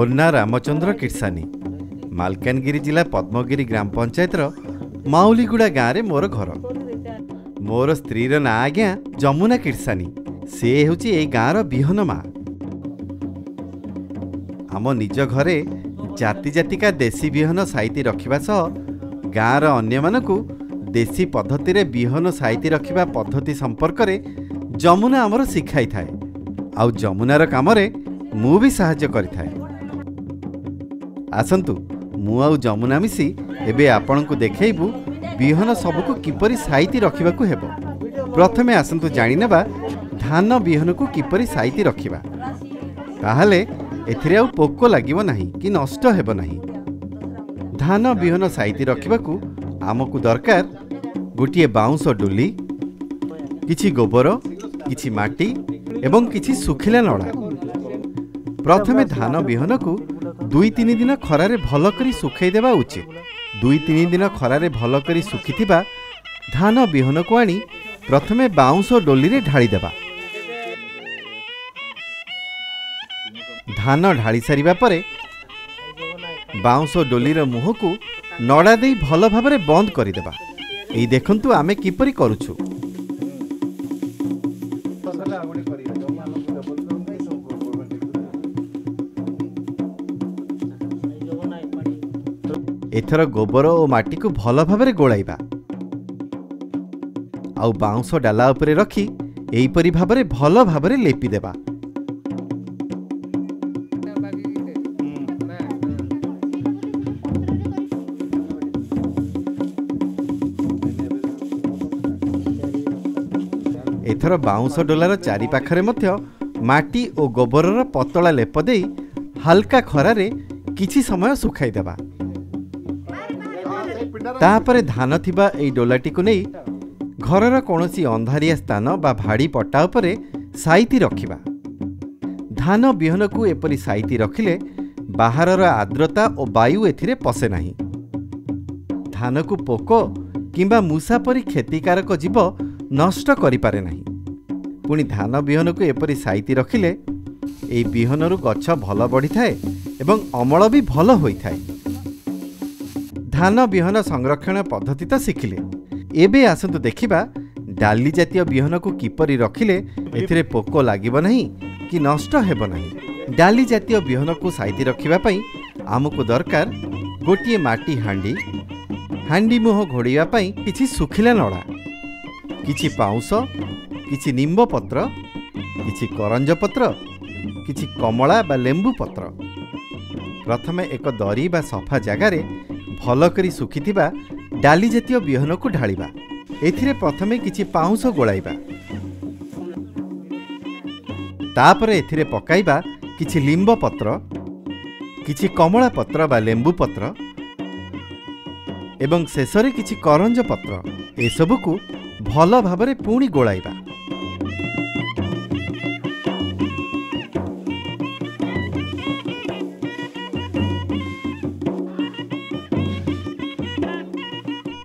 मोर ना रामचंद्र किरसानी मालकानगिरी जिला पद्मगिरी ग्राम पंचायतर माउलीगुड़ा गाँव में मोर घर। मोर स्त्रीर ना आज्ञा जमुना किरसानी। से होची ए गाँवर बिहन माँ। आम निज घरे जाति जातिका देशी बिहन साइती रखिबा सह गाँवर अन्य मानकु देशी पद्धति रे बिहन साइती रखिबा पद्धति संपर्क रे जमुना आमर शिखाई थाए। आउ जमुनार कामरे मु भी सहाय्य करिथाए। आसंतु मु आउ जमुना मिसी एबे आपनकु देखेइबु बिहन सबको किपरि साइती रखिबाकु हेबो। प्रथमे आसंतु जानि नेबा धान बिहन को किपरि साइती रखिबा। ताहाले एथिरे आउ पोको लागिबो नाही कि नष्ट हेबो नाही। धान बिहन साइती रखिबाकु आमकु दरकार गोटिए बाउंस डोली, किछि गोबर, किछि माटी एवं किछि सुखिला नड़ा। प्रथमे धान बिहन को 2-3 दिन खरारे भल करी सुखाई देबा उचित। 2-3 दिन खरारे भल करी सुखिथिबा धान बिहन को आनी प्रथमे बाउंस डोली रे ढाली देबा। धान ढाली सारिबा परे बाउंस डोली रो मुह को नड़ा देई भल भाबरे बंद करि देबा। एई देखंतु आमे किपरि करूछु। एथर गोबर और माटी को भल भाबरे गोलाइबा। आउ बाउंस डाला उपरे रखी एईपरि भाबरे भल भाबरे लेपि देबा। एथर बाउंस डोलार चारि पाखरे मध्य माटी और गोबरर पतला लेप देई हल्का खरारे किछि समय सुखाई देबा। तापरे धान थिबा एई डोलाटी को नहीं घरर कोनोसी अंधारिया स्थान बा भाड़ी पट्टा उपरे साइती रखिबा। धान बिहन को एपरि साइती रखिले बाहरर आर्द्रता और वायु एथिरे पसे नाही। धान को पोको किंबा मूसा परी क्षतिकारक जीव नष्ट करि पारे नाही। पुणी धान बिहन को एपरि साइती रखिले एई बिहनरु गछ भल बढ़ी थाए एवं अमल भी भल होई थाए। धान बिहन संरक्षण पद्धति तो शिखिले। एबे आसंतु देखिबा डाली जातीय बिहन को किपरि रखिले एथिरे पोको लागिबो नाही कि नष्ट हेबो नाही। डाली जातीय बिहन को साइती रखिबा पई आमको दरकार गोटिए माटी हांडी, हांडी मुह घोड़िया पई किछि सुखिला नड़ा, किछि पाउंस, किछि निम्ब पत्र, किछि करंज पत्र, किछि कमला बा लेंबू पत्र। प्रथमे एक दरी बा सफा जगार भल करी सुखिथिबा डाली जातीय बिहन को ढालिबा। एथिरे प्रथमे किछि पाउंस गोलाइबा। तापरे एथिरे पकाइबा किछि लिंब पत्र, किछि कमला पत्र बा लेंबू पत्र एवं शेषरे किछि करंज पत्र। एसबु को भल भाबरे पुणी गोलाइबा।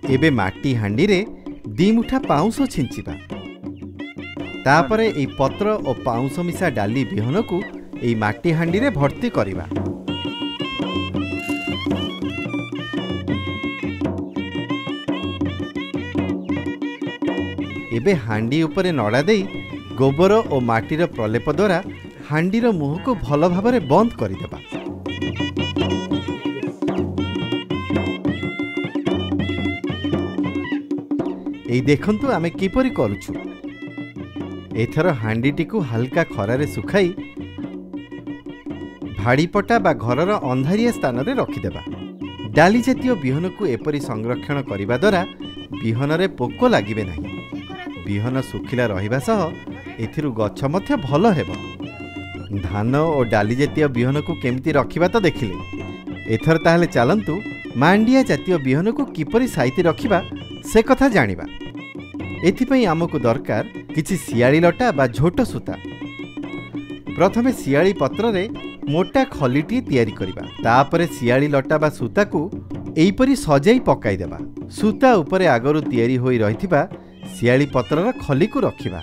एबे माटी हांडी रे 2 मुठा पाउंस छिंचिबा। तापरे एई पत्र और पाउंस मिसा डाली बिहन को एई माटी हांडी रे भर्ती करिबा। एबे हांडी उपरे नड़ा देई गोबर और माटीर प्रलेप द्वारा हांडीर मुह को भल भाबरे बंद करिदेबा। एई देखंतु आमे किपरि करूछु। एथर हांडीटी को हल्का खरारे सुखाई भाड़ी पटा बा घरर अंधारिया स्थान रे रखिदेबा। डाली जातीय बिहन को एपरि संरक्षण करिबा द्वारा बिहन रे पोको लागिबे नाही। बिहन सुखिला रहिबा सह एथिरु गछ मध्य भल हेबो। धान और डाली जातीय बिहन को केमती रखिबा तो देखिले। एथर ताहले चलंतु मांडिया जातीय बिहन को किपरि साइती रखिबा से कथा जानिबा। एथिपई आमको दरकार किछि सियाली लटा बा झोट सूता। प्रथमे सियाली पत्र रे मोटा खलीटी तैयारी करिबा। तापरे सियाली लटा बा सूता को एईपरि सजाई पकाई देबा। सूता उपरे आगरु तैयारी होई रहिथिबा सियाली पत्रर खली को रखिबा।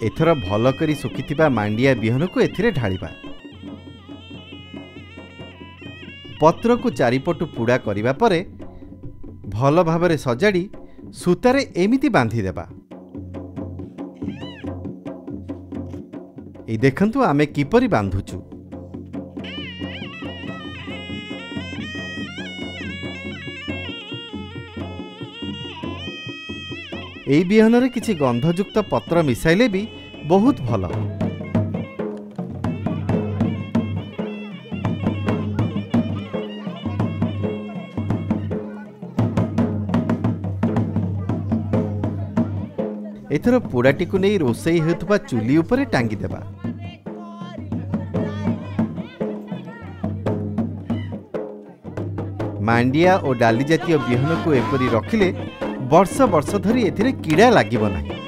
एथर भल करी सुखिथिबा मांडिया बिहन को एथिरे ढालिबा। पत्र को चारिपटु पुड़ा करिबा परे भल भाबरे सजाड़ी सूतारे एमिति बांधी देबा। ए देखंतु आमे किपरि बांधुचु। एई बिहनरे किछि गंधयुक्त पत्र मिसाइले भी बहुत भल। एथर पोड़ाटी को नहीं रोसई होतुबा चुली उपरे टांगी देबा। मांडिया और डाली जातीय बिहन को एपरी रखिले वर्ष वर्ष धरी एथिरे कीड़ा लागिब नाही।